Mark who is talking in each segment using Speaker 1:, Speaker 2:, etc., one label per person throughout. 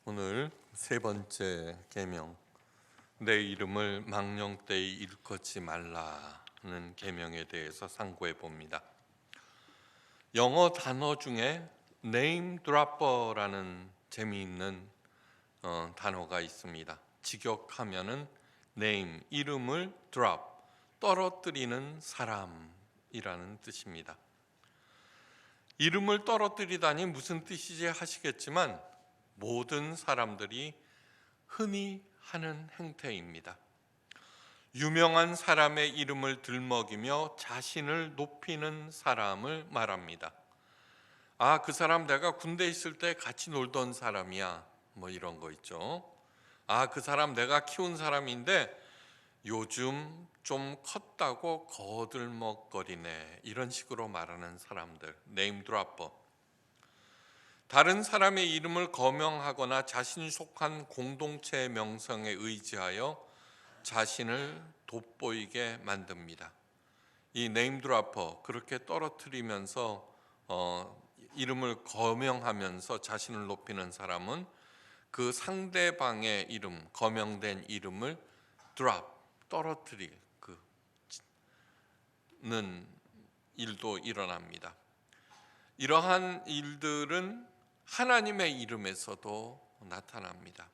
Speaker 1: 오늘 세 번째 계명, 내 이름을 망령되이 일컫지 말라는 계명에 대해서 상고해 봅니다. 영어 단어 중에 name dropper라는 재미있는 단어가 있습니다. 직역하면은 name, 이름을 drop, 떨어뜨리는 사람이라는 뜻입니다. 이름을 떨어뜨리다니 무슨 뜻이지 하시겠지만 모든 사람들이 흔히 하는 행태입니다. 유명한 사람의 이름을 들먹이며 자신을 높이는 사람을 말합니다. 아, 그 사람 내가 군대 있을 때 같이 놀던 사람이야. 뭐 이런 거 있죠. 아, 그 사람 내가 키운 사람인데 요즘 좀 컸다고 거들먹거리네. 이런 식으로 말하는 사람들, 네임 드랍버. 다른 사람의 이름을 거명하거나 자신이 속한 공동체의 명성에 의지하여 자신을 돋보이게 만듭니다. 이 네임 드랍퍼, 그렇게 떨어뜨리면서 이름을 거명하면서 자신을 높이는 사람은 그 상대방의 이름, 거명된 이름을 드랍, 떨어뜨리는 일도 일어납니다. 이러한 일들은 하나님의 이름에서도 나타납니다.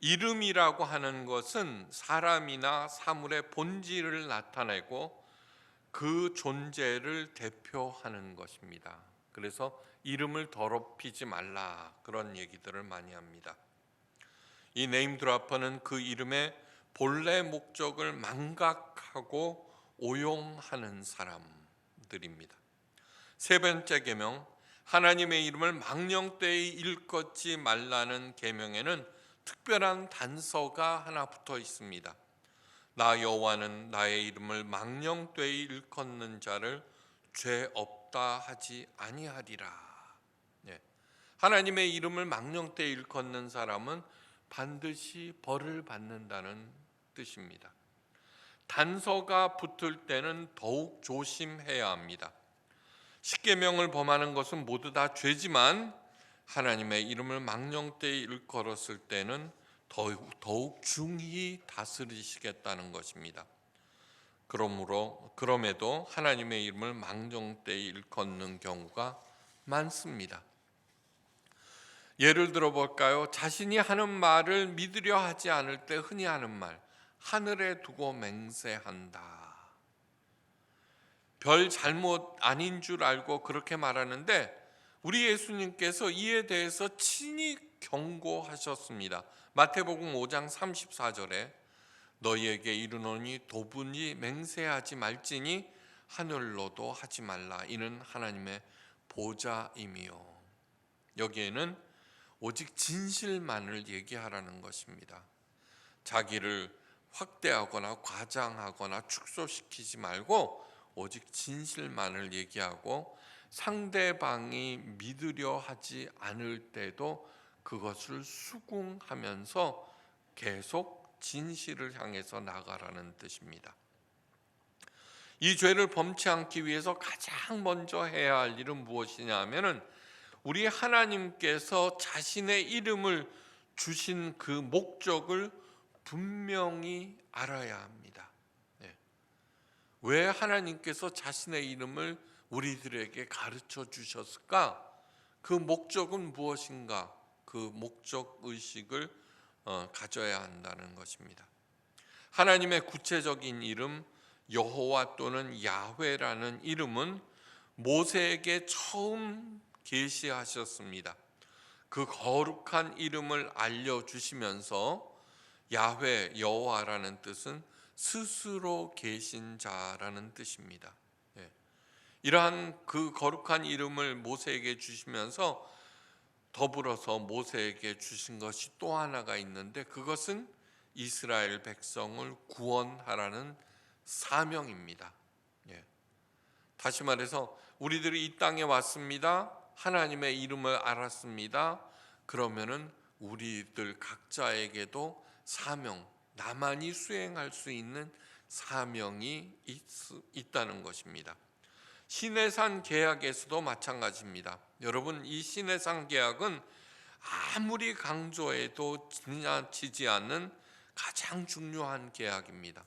Speaker 1: 이름이라고 하는 것은 사람이나 사물의 본질을 나타내고 그 존재를 대표하는 것입니다. 그래서 이름을 더럽히지 말라, 그런 얘기들을 많이 합니다. 이 네임 드랍퍼는 그 이름의 본래 목적을 망각하고 오용하는 사람들입니다. 세 번째 계명, 하나님의 이름을 망령되이 일컫지 말라는 계명에는 특별한 단서가 하나 붙어 있습니다. 나 여호와는 나의 이름을 망령되이 일컫는 자를 죄 없다 하지 아니하리라. 하나님의 이름을 망령되이 일컫는 사람은 반드시 벌을 받는다는 뜻입니다. 단서가 붙을 때는 더욱 조심해야 합니다. 십계명을 범하는 것은 모두 다 죄지만 하나님의 이름을 망령되이 일컬었을 때는 더욱 중히 다스리시겠다는 것입니다. 그럼에도 하나님의 이름을 망령되이 일컫는 경우가 많습니다. 예를 들어 볼까요? 자신이 하는 말을 믿으려 하지 않을 때 흔히 하는 말, 하늘에 두고 맹세한다. 별 잘못 아닌 줄 알고 그렇게 말하는데 우리 예수님께서 이에 대해서 친히 경고하셨습니다. 마태복음 5장 34절에 너희에게 이르노니 도분히 맹세하지 말지니 하늘로도 하지 말라. 이는 하나님의 보좌임이요. 여기에는 오직 진실만을 얘기하라는 것입니다. 자기를 확대하거나 과장하거나 축소시키지 말고 오직 진실만을 얘기하고 상대방이 믿으려 하지 않을 때도 그것을 수긍하면서 계속 진실을 향해서 나가라는 뜻입니다. 이 죄를 범치 않기 위해서 가장 먼저 해야 할 일은 무엇이냐 하면은 우리 하나님께서 자신의 이름을 주신 그 목적을 분명히 알아야 합니다. 왜 하나님께서 자신의 이름을 우리들에게 가르쳐 주셨을까? 그 목적은 무엇인가? 그 목적 의식을 가져야 한다는 것입니다. 하나님의 구체적인 이름 여호와 또는 야훼라는 이름은 모세에게 처음 계시하셨습니다. 그 거룩한 이름을 알려주시면서 야훼, 여호와라는 뜻은 스스로 계신 자라는 뜻입니다. 이러한 그 거룩한 이름을 모세에게 주시면서 더불어서 모세에게 주신 것이 또 하나가 있는데 그것은 이스라엘 백성을 구원하라는 사명입니다. 다시 말해서 우리들이 이 땅에 왔습니다. 하나님의 이름을 알았습니다. 그러면은 우리들 각자에게도 사명, 나만이 수행할 수 있는 사명이 있다는 것입니다. 시내산 계약에서도 마찬가지입니다. 여러분, 이 시내산 계약은 아무리 강조해도 지나치지 않는 가장 중요한 계약입니다.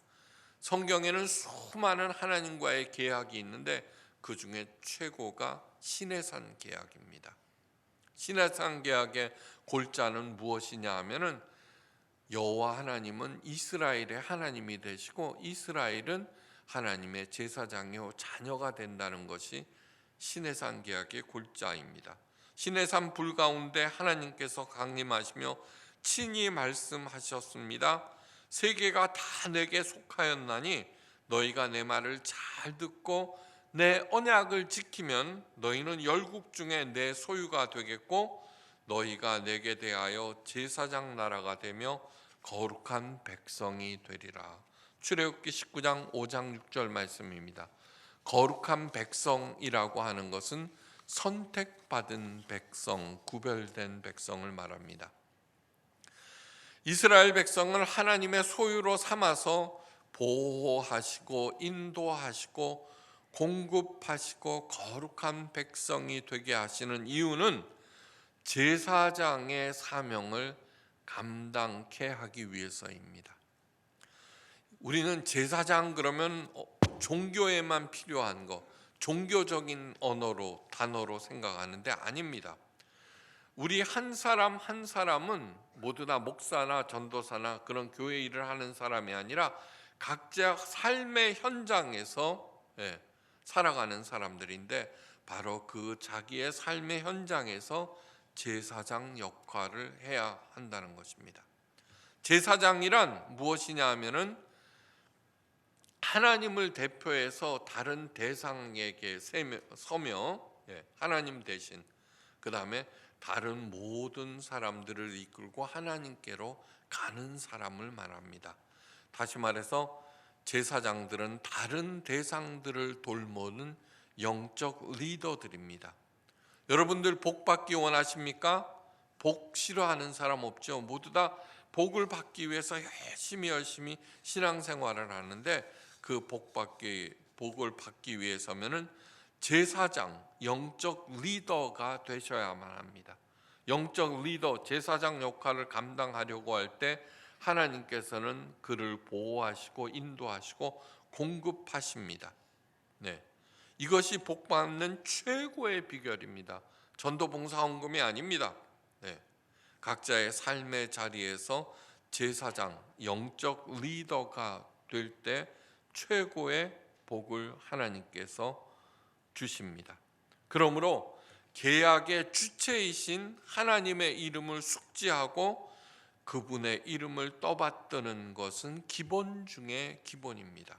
Speaker 1: 성경에는 수많은 하나님과의 계약이 있는데 그 중에 최고가 시내산 계약입니다. 시내산 계약의 골자는 무엇이냐 하면은 여호와 하나님은 이스라엘의 하나님이 되시고 이스라엘은 하나님의 제사장이요 자녀가 된다는 것이 시내산 계약의 골자입니다. 시내산 불 가운데 하나님께서 강림하시며 친히 말씀하셨습니다. 세계가 다 내게 속하였나니 너희가 내 말을 잘 듣고 내 언약을 지키면 너희는 열국 중에 내 소유가 되겠고 너희가 내게 대하여 제사장 나라가 되며 거룩한 백성이 되리라. 출애굽기 19장 5장 6절 말씀입니다. 거룩한 백성이라고 하는 것은 선택받은 백성, 구별된 백성을 말합니다. 이스라엘 백성을 하나님의 소유로 삼아서 보호하시고 인도하시고 공급하시고 거룩한 백성이 되게 하시는 이유는 제사장의 사명을 감당케 하기 위해서입니다. 우리는 제사장 그러면 종교에만 필요한 거, 종교적인 언어로 단어로 생각하는데 아닙니다. 우리 한 사람 한 사람은 모두 다 목사나 전도사나 그런 교회 일을 하는 사람이 아니라 각자 삶의 현장에서 살아가는 사람들인데 바로 그 자기의 삶의 현장에서 제사장 역할을 해야 한다는 것입니다. 제사장이란 무엇이냐 하면은 하나님을 대표해서 다른 대상에게 서며 하나님 대신 그 다음에 다른 모든 사람들을 이끌고 하나님께로 가는 사람을 말합니다. 다시 말해서 제사장들은 다른 대상들을 돌보는 영적 리더들입니다. 여러분들 복 받기 원하십니까? 복 싫어하는 사람 없죠. 모두 다 복을 받기 위해서 열심히 신앙생활을 하는데 그 복을 받기 위해서면은 제사장, 영적 리더가 되셔야만 합니다. 영적 리더, 제사장 역할을 감당하려고 할 때 하나님께서는 그를 보호하시고 인도하시고 공급하십니다. 이것이 복받는 최고의 비결입니다. 전도봉사헌금이 아닙니다. 각자의 삶의 자리에서 제사장, 영적 리더가 될 때 최고의 복을 하나님께서 주십니다. 그러므로 계약의 주체이신 하나님의 이름을 숙지하고 그분의 이름을 떠받드는 것은 기본 중에 기본입니다.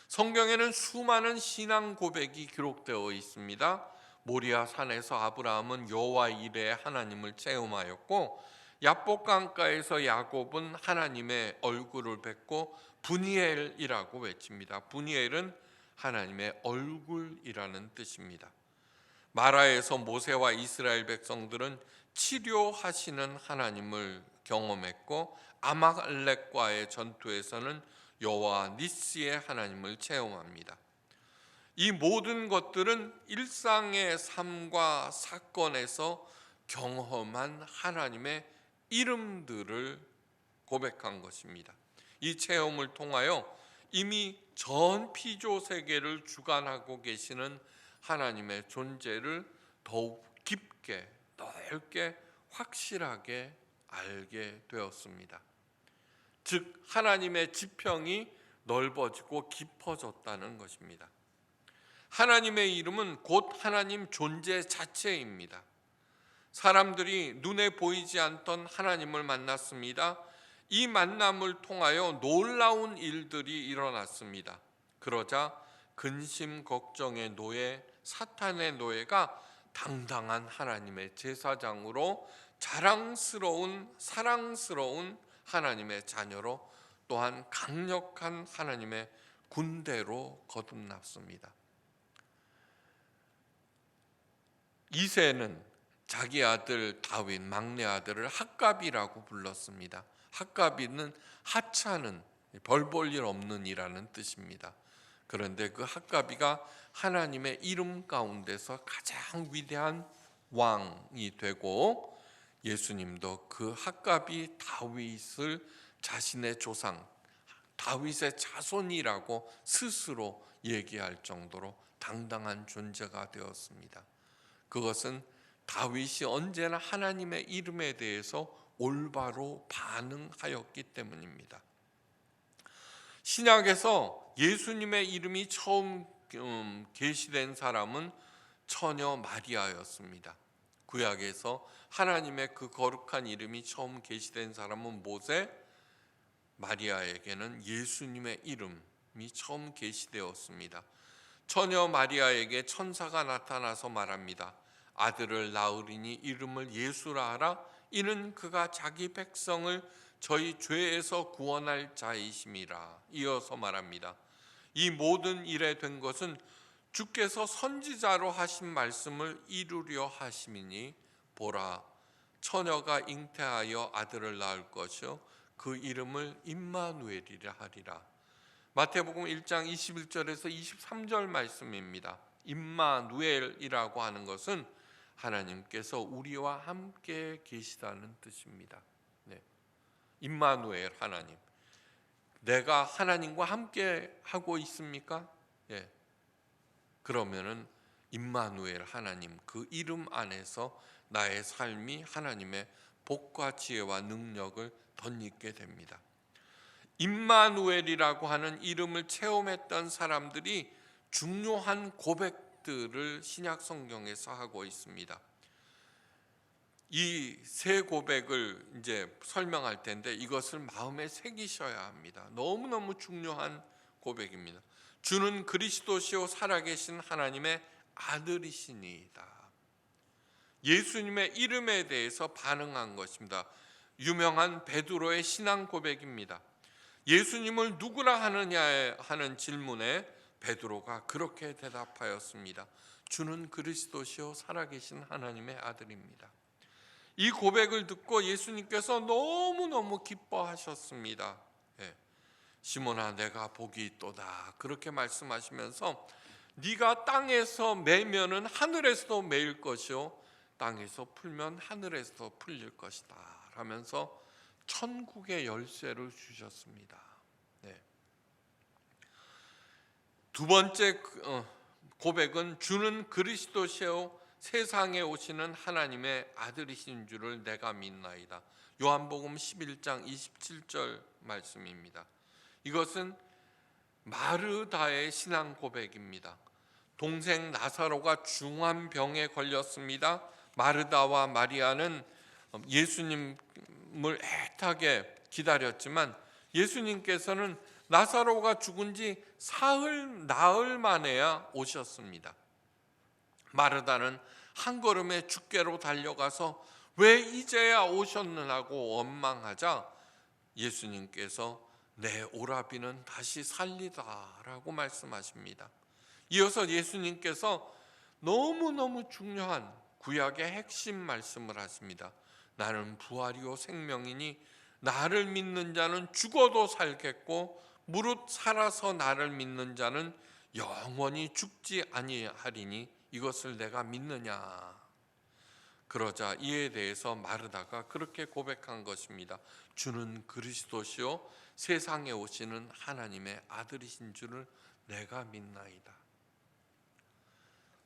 Speaker 1: 성경에는 수많은 신앙 고백이 기록되어 있습니다. 모리아 산에서 아브라함은 여호와 이레 하나님을 체험하였고 야복 강가에서 야곱은 하나님의 얼굴을 뵙고 분이엘이라고 외칩니다. 분이엘은 하나님의 얼굴이라는 뜻입니다. 마라에서 모세와 이스라엘 백성들은 치료하시는 하나님을 경험했고 아말렉과의 전투에서는 여호와 니시의 하나님을 체험합니다. 이 모든 것들은 일상의 삶과 사건에서 경험한 하나님의 이름들을 고백한 것입니다. 이 체험을 통하여 이미 전 피조 세계를 주관하고 계시는 하나님의 존재를 더욱 깊게 넓게 확실하게 알게 되었습니다. 즉 하나님의 지평이 넓어지고 깊어졌다는 것입니다. 하나님의 이름은 곧 하나님 존재 자체입니다. 사람들이 눈에 보이지 않던 하나님을 만났습니다. 이 만남을 통하여 놀라운 일들이 일어났습니다. 그러자 근심 걱정의 노예, 사탄의 노예가 당당한 하나님의 제사장으로 자랑스러운 사랑스러운 하나님의 자녀로 또한 강력한 하나님의 군대로 거듭났습니다. 이새는 자기 아들 다윗 막내 아들을 핫갑이라고 불렀습니다. 핫갑이는 하찮은 벌 볼 일 없는 이라는 뜻입니다. 그런데 그 핫갑이가 하나님의 이름 가운데서 가장 위대한 왕이 되고 예수님도 그 학갑이 다윗을 자신의 조상 다윗의 자손이라고 스스로 얘기할 정도로 당당한 존재가 되었습니다. 그것은 다윗이 언제나 하나님의 이름에 대해서 올바로 반응하였기 때문입니다. 신약에서 예수님의 이름이 처음 계시된 사람은 처녀 마리아였습니다. 구약에서 하나님의 그 거룩한 이름이 처음 계시된 사람은 모세, 마리아에게는 예수님의 이름이 처음 계시되었습니다. 처녀 마리아에게 천사가 나타나서 말합니다. 아들을 낳으리니 이름을 예수라 하라. 이는 그가 자기 백성을 저희 죄에서 구원할 자이심이라. 이어서 말합니다. 이 모든 일에 된 것은 주께서 선지자로 하신 말씀을 이루려 하심이니 보라, 처녀가 잉태하여 아들을 낳을 것이요 그 이름을 임마누엘이라 하리라. 마태복음 1장 21절에서 23절 말씀입니다. 임마누엘이라고 하는 것은 하나님께서 우리와 함께 계시다는 뜻입니다. 네. 임마누엘, 하나님. 내가 하나님과 함께 하고 있습니까? 예. 그러면은 임마누엘, 하나님, 그 이름 안에서 나의 삶이 하나님의 복과 지혜와 능력을 덧입게 됩니다. 임마누엘이라고 하는 이름을 체험했던 사람들이 중요한 고백들을 신약 성경에서 하고 있습니다. 이 세 고백을 이제 설명할 텐데 이것을 마음에 새기셔야 합니다. 너무너무 중요한 고백입니다. 주는 그리스도시요 살아계신 하나님의 아들이시니이다. 예수님의 이름에 대해서 반응한 것입니다. 유명한 베드로의 신앙 고백입니다. 예수님을 누구라 하느냐 하는 질문에 베드로가 그렇게 대답하였습니다. 주는 그리스도시요 살아계신 하나님의 아들입니다. 이 고백을 듣고 예수님께서 너무너무 기뻐하셨습니다. 시몬아, 내가 복이 있도다, 그렇게 말씀하시면서 네가 땅에서 매면은 하늘에서도 매일 것이요 땅에서 풀면 하늘에서도 풀릴 것이다 하면서 천국의 열쇠를 주셨습니다. 네. 두 번째 고백은 주는 그리스도시요 세상에 오시는 하나님의 아들이신 줄을 내가 믿나이다. 요한복음 11장 27절 말씀입니다. 이것은 마르다의 신앙 고백입니다. 동생 나사로가 중한 병에 걸렸습니다. 마르다와 마리아는 예수님을 애타게 기다렸지만 예수님께서는 나사로가 죽은 지 나흘 만에야 오셨습니다. 마르다는 한 걸음에 주께로 달려가서 왜 이제야 오셨느냐고 원망하자 예수님께서 내 오라비는 다시 살리다라고 말씀하십니다. 이어서 예수님께서 너무너무 중요한 구약의 핵심 말씀을 하십니다. 나는 부활이요 생명이니 나를 믿는 자는 죽어도 살겠고 무릇 살아서 나를 믿는 자는 영원히 죽지 아니하리니 이것을 내가 믿느냐. 그러자 이에 대해서 마르다가 그렇게 고백한 것입니다. 주는 그리스도시요 세상에 오시는 하나님의 아들이신 줄을 내가 믿나이다.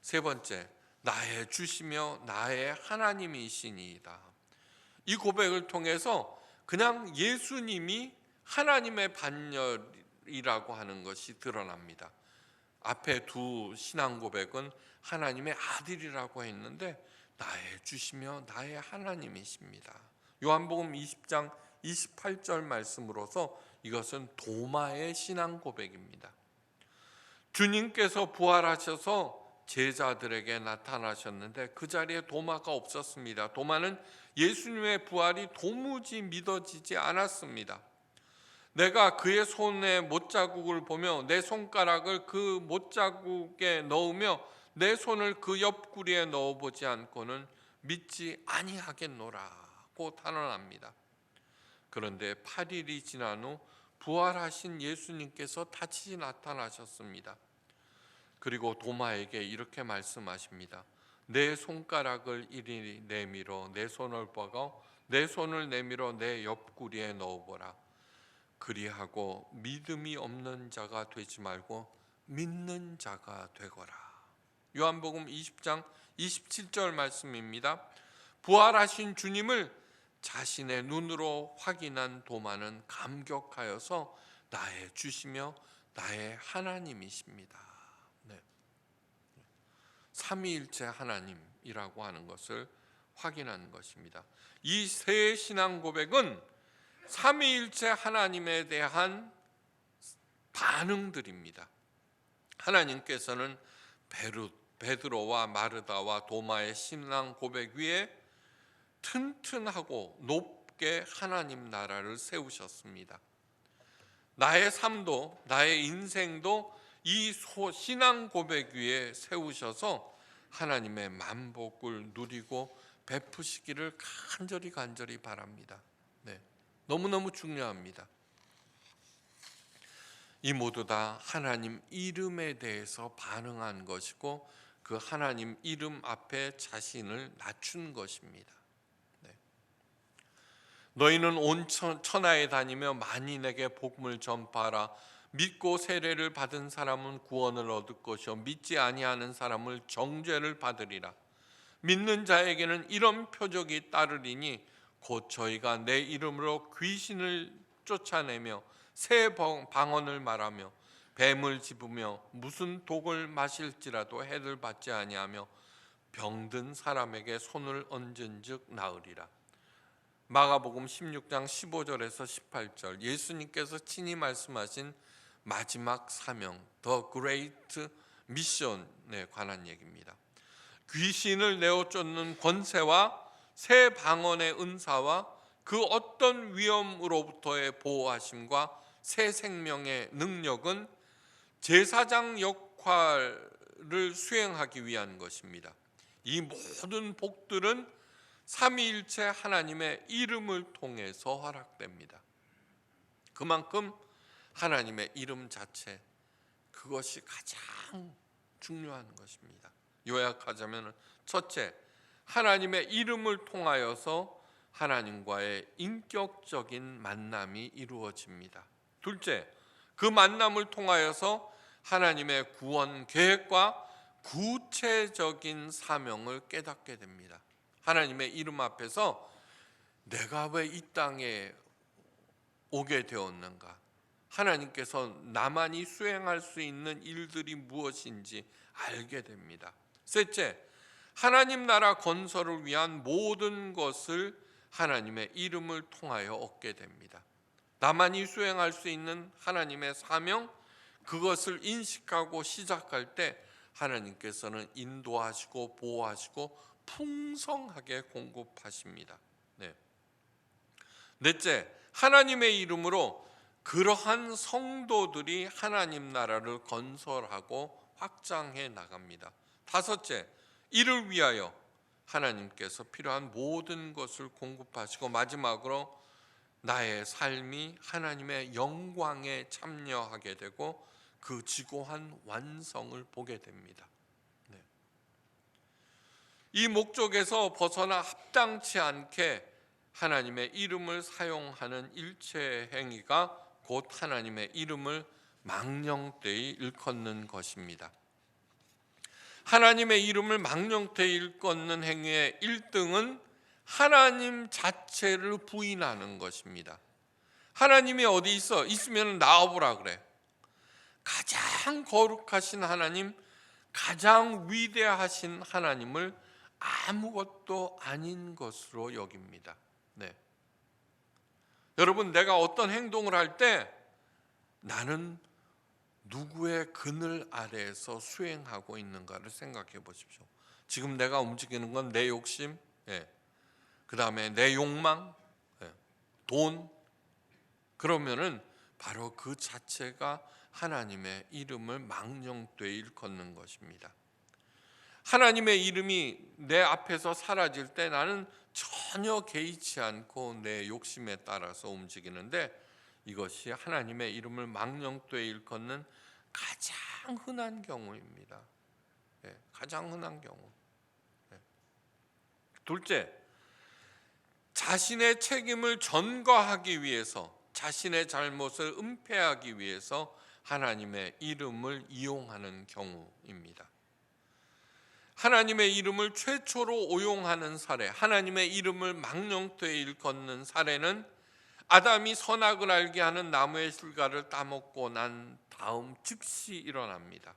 Speaker 1: 세 번째, 나의 주시며 나의 하나님이시니이다. 이 고백을 통해서 그냥 예수님이 하나님의 반열이라고 하는 것이 드러납니다. 앞에 두 신앙 고백은 하나님의 아들이라고 했는데 나의 주시며 나의 하나님이십니다. 요한복음 20장 28절 말씀으로서 이것은 도마의 신앙 고백입니다. 주님께서 부활하셔서 제자들에게 나타나셨는데 그 자리에 도마가 없었습니다. 도마는 예수님의 부활이 도무지 믿어지지 않았습니다. 내가 그의 손에 못자국을 보며 내 손가락을 그 못자국에 넣으며 내 손을 그 옆구리에 넣어보지 않고는 믿지 아니하겠노라고 단언합니다. 그런데 8일이 지난 후 부활하신 예수님께서 다시 나타나셨습니다. 그리고 도마에게 이렇게 말씀하십니다. 내 손가락을 이리 내밀어 내 손을 뻗어 내 손을 내밀어 내 옆구리에 넣어보라. 그리하고 믿음이 없는 자가 되지 말고 믿는 자가 되거라. 요한복음 20장 27절 말씀입니다. 부활하신 주님을 자신의 눈으로 확인한 도마는 감격하여서 나의 주시며 나의 하나님이십니다. 네. 삼위일체 하나님이라고 하는 것을 확인하는 것입니다. 이 세 신앙 고백은 삼위일체 하나님에 대한 반응들입니다. 하나님께서는 베드로와 마르다와 도마의 신앙 고백 위에 튼튼하고 높게 하나님 나라를 세우셨습니다. 나의 삶도 나의 인생도 이 신앙 고백 위에 세우셔서 하나님의 만복을 누리고 베푸시기를 간절히 바랍니다. 네, 너무너무 중요합니다. 이 모두 다 하나님 이름에 대해서 반응한 것이고 그 하나님 이름 앞에 자신을 낮춘 것입니다. 네. 너희는 온 천하에 다니며 만인에게 복음을 전파하라. 믿고 세례를 받은 사람은 구원을 얻을 것이요 믿지 아니하는 사람은 정죄를 받으리라. 믿는 자에게는 이런 표적이 따르리니 곧 저희가 내 이름으로 귀신을 쫓아내며 새 방언을 말하며 뱀을 집으며 무슨 독을 마실지라도 해를 받지 아니하며 병든 사람에게 손을 얹은즉 나으리라. 마가복음 16장 15절에서 18절 예수님께서 친히 말씀하신 마지막 사명 The Great Mission에 관한 얘기입니다. 귀신을 내어 쫓는 권세와 새 방언의 은사와 그 어떤 위험으로부터의 보호하심과 새 생명의 능력은 제사장 역할을 수행하기 위한 것입니다. 이 모든 복들은 삼위일체 하나님의 이름을 통해서 허락됩니다. 그만큼 하나님의 이름 자체, 그것이 가장 중요한 것입니다. 요약하자면 첫째, 하나님의 이름을 통하여서 하나님과의 인격적인 만남이 이루어집니다. 둘째, 그 만남을 통하여서 하나님의 구원 계획과 구체적인 사명을 깨닫게 됩니다. 하나님의 이름 앞에서 내가 왜 이 땅에 오게 되었는가? 하나님께서 나만이 수행할 수 있는 일들이 무엇인지 알게 됩니다. 셋째, 하나님 나라 건설을 위한 모든 것을 하나님의 이름을 통하여 얻게 됩니다. 나만이 수행할 수 있는 하나님의 사명, 그것을 인식하고 시작할 때 하나님께서는 인도하시고 보호하시고 풍성하게 공급하십니다. 네. 넷째, 하나님의 이름으로 그러한 성도들이 하나님 나라를 건설하고 확장해 나갑니다. 다섯째, 이를 위하여 하나님께서 필요한 모든 것을 공급하시고 마지막으로 나의 삶이 하나님의 영광에 참여하게 되고 그 지고한 완성을 보게 됩니다. 네. 이 목적에서 벗어나 합당치 않게 하나님의 이름을 사용하는 일체 행위가 곧 하나님의 이름을 망령되이 일컫는 것입니다. 하나님의 이름을 망령되이 일컫는 행위의 1등은 하나님 자체를 부인하는 것입니다. 하나님이 어디 있어? 있으면 나와보라 그래. 가장 거룩하신 하나님, 가장 위대하신 하나님을 아무것도 아닌 것으로 여깁니다. 네. 여러분, 내가 어떤 행동을 할 때 나는 누구의 그늘 아래에서 수행하고 있는가를 생각해 보십시오. 지금 내가 움직이는 건 내 욕심, 그 다음에 내 욕망, 돈, 그러면은 바로 그 자체가 하나님의 이름을 망령되이 일컫는 것입니다. 하나님의 이름이 내 앞에서 사라질 때 나는 전혀 개의치 않고 내 욕심에 따라서 움직이는데 이것이 하나님의 이름을 망령되이 일컫는 가장 흔한 경우입니다. 가장 흔한 경우. 둘째, 자신의 책임을 전가하기 위해서, 자신의 잘못을 은폐하기 위해서 하나님의 이름을 이용하는 경우입니다. 하나님의 이름을 최초로 오용하는 사례, 하나님의 이름을 망령되이 일컫는 사례는 아담이 선악을 알게 하는 나무의 실과를 따먹고 난 다음 즉시 일어납니다.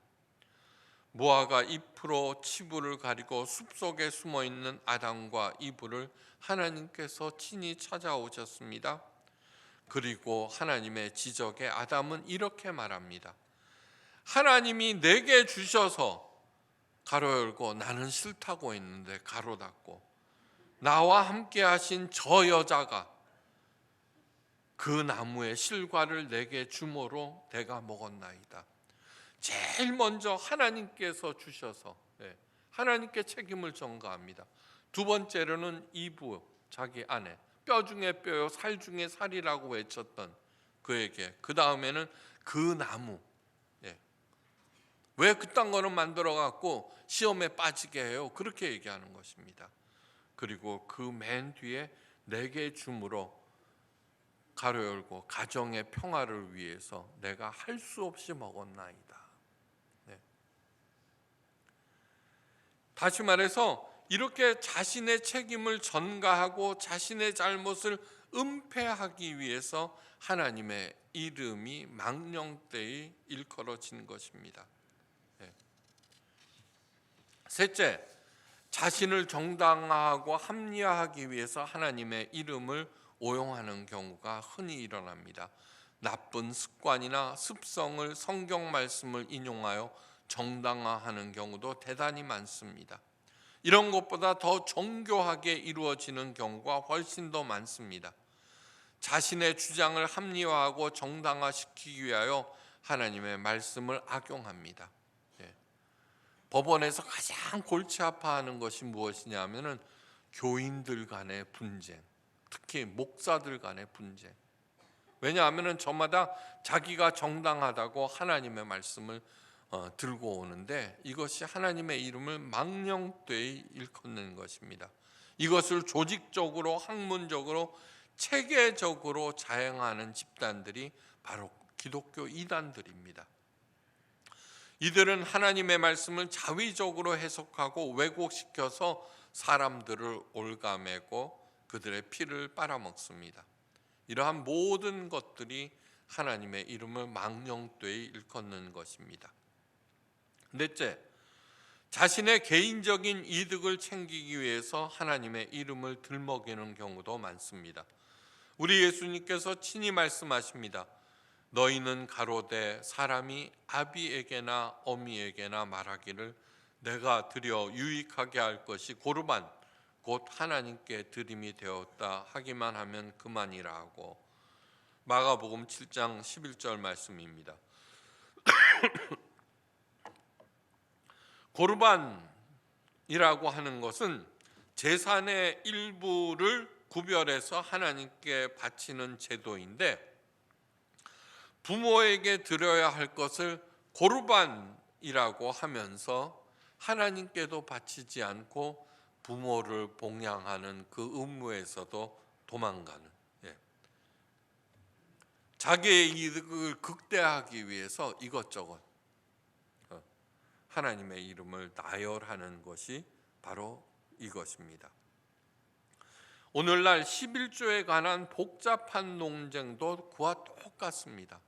Speaker 1: 무화과 잎으로 치부를 가리고 숲속에 숨어있는 아담과 이브를 하나님께서 친히 찾아오셨습니다. 그리고 하나님의 지적에 아담은 이렇게 말합니다. 하나님이 내게 주셔서, 가로 열고, 나는 싫다고 했는데 가로 닫고, 나와 함께 하신 저 여자가 그 나무의 실과를 내게 주므로 내가 먹었나이다. 제일 먼저 하나님께서 주셔서 하나님께 책임을 전가합니다. 두 번째로는 이브, 자기 아내, 뼈 중에 뼈요 살 중에 살이라고 외쳤던 그에게, 그 다음에는 그 나무, 왜 그딴 거는 만들어 갖고 시험에 빠지게 해요? 그렇게 얘기하는 것입니다. 그리고 그 맨 뒤에 내게 주므로, 가로 열고, 가정의 평화를 위해서 내가 할 수 없이 먹었나이다. 다시 말해서 이렇게 자신의 책임을 전가하고 자신의 잘못을 은폐하기 위해서 하나님의 이름이 망령되이 일컬어진 것입니다. 셋째, 자신을 정당화하고 합리화하기 위해서 하나님의 이름을 오용하는 경우가 흔히 일어납니다. 나쁜 습관이나 습성을 성경 말씀을 인용하여 정당화하는 경우도 대단히 많습니다. 이런 것보다 더 정교하게 이루어지는 경우가 훨씬 더 많습니다. 자신의 주장을 합리화하고 정당화시키기 위하여 하나님의 말씀을 악용합니다. 법원에서 가장 골치 아파하는 것이 무엇이냐면은 교인들 간의 분쟁, 특히 목사들 간의 분쟁. 왜냐하면은 저마다 자기가 정당하다고 하나님의 말씀을 들고 오는데, 이것이 하나님의 이름을 망령되이 일컫는 것입니다. 이것을 조직적으로, 학문적으로, 체계적으로 자행하는 집단들이 바로 기독교 이단들입니다. 이들은 하나님의 말씀을 자의적으로 해석하고 왜곡시켜서 사람들을 올가매고 그들의 피를 빨아먹습니다. 이러한 모든 것들이 하나님의 이름을 망령되이 일컫는 것입니다. 넷째, 자신의 개인적인 이득을 챙기기 위해서 하나님의 이름을 들먹이는 경우도 많습니다. 우리 예수님께서 친히 말씀하십니다. 너희는 가로되 사람이 아비에게나 어미에게나 말하기를 내가 드려 유익하게 할 것이 고르반 곧 하나님께 드림이 되었다 하기만 하면 그만이라 하고, 마가복음 7장 11절 말씀입니다. 고르반이라고 하는 것은 제산의 일부를 구별해서 하나님께 바치는 제도인데, 부모에게 드려야 할 것을 고르반이라고 하면서 하나님께도 바치지 않고 부모를 봉양하는 그 의무에서도 도망가는, 자기의 이득을 극대화하기 위해서 이것저것 하나님의 이름을 나열하는 것이 바로 이것입니다. 오늘날 11조에 관한 복잡한 논쟁도 그와 똑같습니다.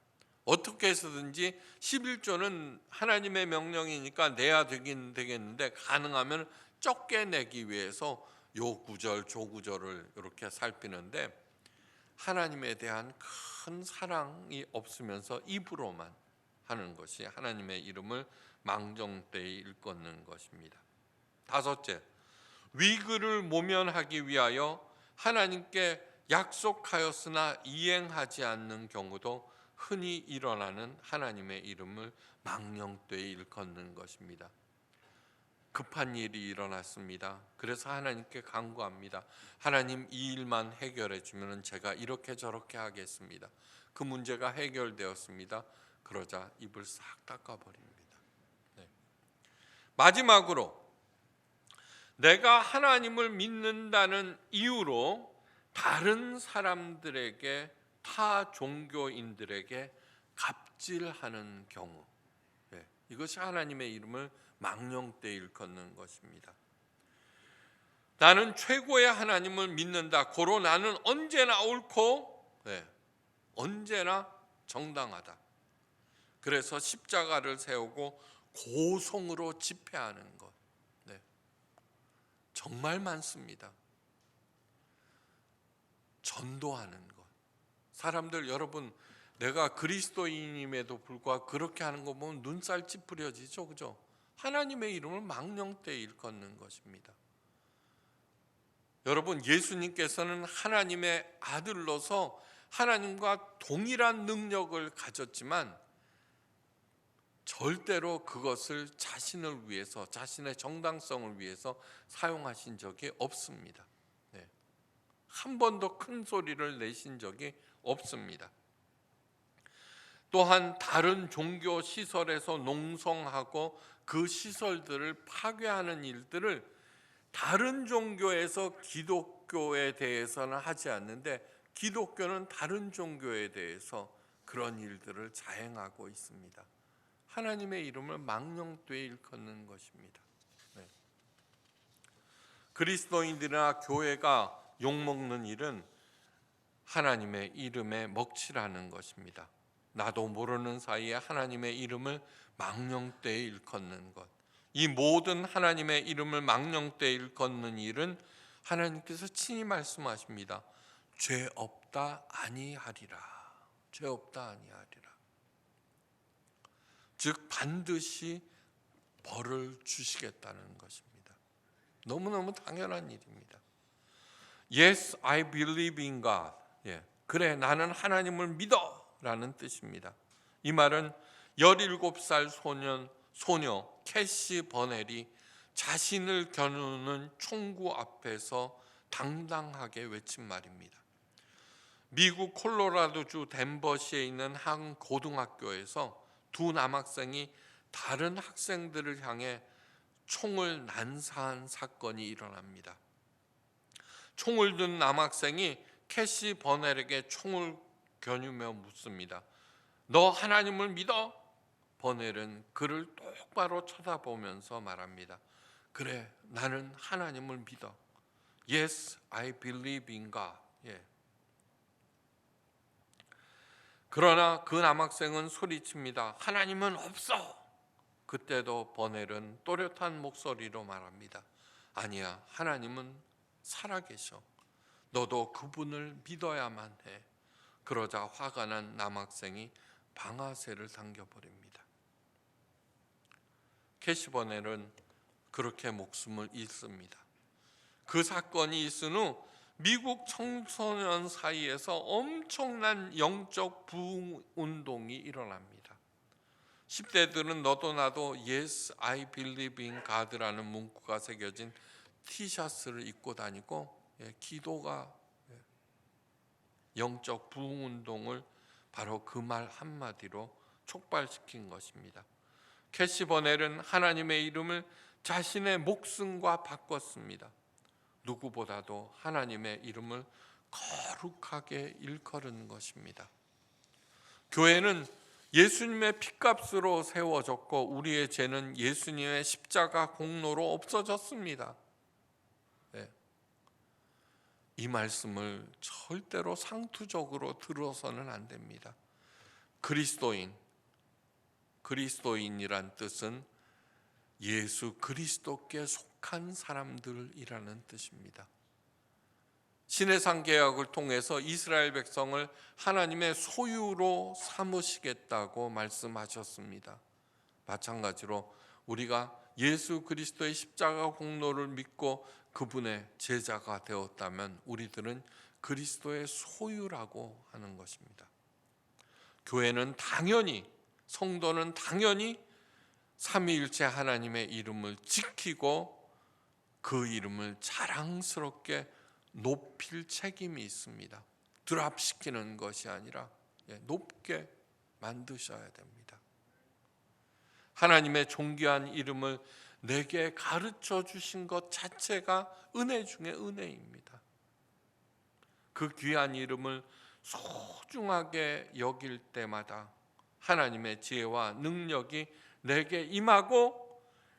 Speaker 1: 어떻게 해서든지 11조는 하나님의 명령이니까 내야 되긴 되겠는데, 가능하면 적게 내기 위해서 요 구절 저 구절을 이렇게 살피는데, 하나님에 대한 큰 사랑이 없으면서 입으로만 하는 것이 하나님의 이름을 망령되이 일컫는 것입니다. 다섯째, 위기를 모면하기 위하여 하나님께 약속하였으나 이행하지 않는 경우도 흔히 일어나는 하나님의 이름을 망령되이 일컫는 것입니다. 급한 일이 일어났습니다. 그래서 하나님께 간구합니다. 하나님, 이 일만 해결해 주면 제가 이렇게 저렇게 하겠습니다. 그 문제가 해결되었습니다. 그러자 입을 싹 닦아버립니다. 마지막으로 내가 하나님을 믿는다는 이유로 다른 사람들에게, 타 종교인들에게 갑질하는 경우, 이것이 하나님의 이름을 망령되이 일컫는 것입니다. 나는 최고의 하나님을 믿는다. 고로 나는 언제나 옳고 언제나 정당하다. 그래서 십자가를 세우고 고성으로 집회하는 것, 정말 많습니다. 전도하는 것. 사람들, 여러분, 내가 그리스도인임에도 불구하고 그렇게 하는 거 보면 눈살 찌푸려지죠, 그죠? 하나님의 이름을 망령되이 일컫는 것입니다. 여러분, 예수님께서는 하나님의 아들로서 하나님과 동일한 능력을 가졌지만 절대로 그것을 자신을 위해서, 자신의 정당성을 위해서 사용하신 적이 없습니다. 한 번도 큰 소리를 내신 적이 없습니다. 또한 다른 종교 시설에서 농성하고 그 시설들을 파괴하는 일들을 다른 종교에서 기독교에 대해서는 하지 않는데, 기독교는 다른 종교에 대해서 그런 일들을 자행하고 있습니다. 하나님의 이름을 망령되이 일컫는 것입니다. 그리스도인들이나 교회가 욕먹는 일은 하나님의 이름에 먹칠하는 것입니다. 나도 모르는 사이에 하나님의 이름을 망령되이 일컫는 것, 이 모든 하나님의 이름을 망령되이 일컫는 일은 하나님께서 친히 말씀하십니다. 죄 없다 아니하리라. 죄 없다 아니하리라. 즉 반드시 벌을 주시겠다는 것입니다. 너무너무 당연한 일입니다. Yes, I believe in God. 그래, 나는 하나님을 믿어 라는 뜻입니다. 이 말은 17살 소녀 캐시 버넬이 자신을 겨누는 총구 앞에서 당당하게 외친 말입니다. 미국 콜로라도주 덴버시에 있는 한 고등학교에서 두 남학생이 다른 학생들을 향해 총을 난사한 사건이 일어납니다. 총을 든 남학생이 캐시 버넬에게 총을 겨누며 묻습니다. 너 하나님을 믿어? 버넬은 그를 똑바로 쳐다보면서 말합니다. 그래, 나는 하나님을 믿어. Yes, I believe in God. 그러나 그 남학생은 소리칩니다. 하나님은 없어. 그때도 버넬은 또렷한 목소리로 말합니다. 아니야, 하나님은 살아계셔. 너도 그분을 믿어야만 해. 그러자 화가 난 남학생이 방아쇠를 당겨버립니다. 캐시 버넬은 그렇게 목숨을 잃습니다. 그 사건이 있은 후 미국 청소년 사이에서 엄청난 영적 부흥 운동이 일어납니다. 10대들은 너도 나도 Yes, I believe in God라는 문구가 새겨진 티셔츠를 입고 다니고 기도가 영적 부흥 운동을 바로 그 말 한마디로 촉발시킨 것입니다. 캐시 버넬은 하나님의 이름을 자신의 목숨과 바꿨습니다. 누구보다도 하나님의 이름을 거룩하게 일컬은 것입니다. 교회는 예수님의 피값으로 세워졌고 우리의 죄는 예수님의 십자가 공로로 없어졌습니다. 이 말씀을 절대로 상투적으로 들어서는 안 됩니다. 그리스도인이란 뜻은 예수 그리스도께 속한 사람들이라는 뜻입니다. 신해상 계약을 통해서 이스라엘 백성을 하나님의 소유로 삼으시겠다고 말씀하셨습니다. 마찬가지로 우리가 예수 그리스도의 십자가 공로를 믿고 그분의 제자가 되었다면 우리들은 그리스도의 소유라고 하는 것입니다. 교회는 당연히, 성도는 당연히 삼위일체 하나님의 이름을 지키고 그 이름을 자랑스럽게 높일 책임이 있습니다. 드랍시키는 것이 아니라 높게 만드셔야 됩니다. 하나님의 존귀한 이름을 내게 가르쳐 주신 것 자체가 은혜 중에 은혜입니다. 그 귀한 이름을 소중하게 여길 때마다 하나님의 지혜와 능력이 내게 임하고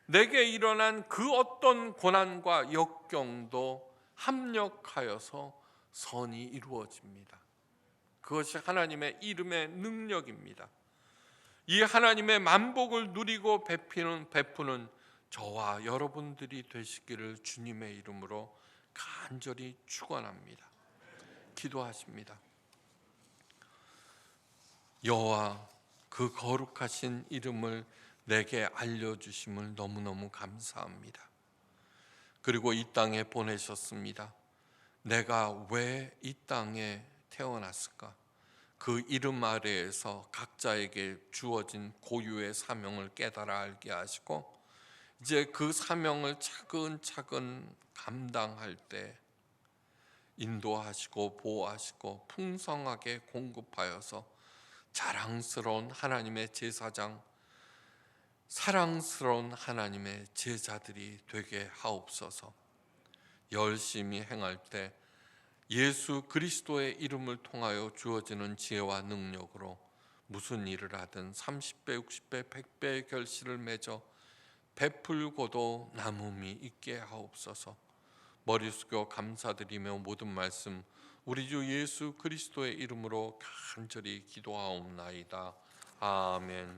Speaker 1: 내게 일어난 그 어떤 고난과 역경도 합력하여서 선이 이루어집니다. 그것이 하나님의 이름의 능력입니다. 이 하나님의 만복을 누리고 베푸는 저와 여러분들이 되시기를 주님의 이름으로 간절히 축원합니다. 기도하십니다. 여호와, 그 거룩하신 이름을 내게 알려주심을 너무너무 감사합니다. 그리고 이 땅에 보내셨습니다. 내가 왜 이 땅에 태어났을까? 그 이름 아래에서 각자에게 주어진 고유의 사명을 깨달아 알게 하시고 이제 그 사명을 차근차근 감당할 때 인도하시고 보호하시고 풍성하게 공급하여서 자랑스러운 하나님의 제사장, 사랑스러운 하나님의 제자들이 되게 하옵소서. 열심히 행할 때 예수 그리스도의 이름을 통하여 주어지는 지혜와 능력으로 무슨 일을 하든 30배, 60배, 100배의 결실을 맺어 베풀고도 남음이 있게 하옵소서. 머리 숙여 감사드리며 모든 말씀 우리 주 예수 그리스도의 이름으로 간절히 기도하옵나이다. 아멘.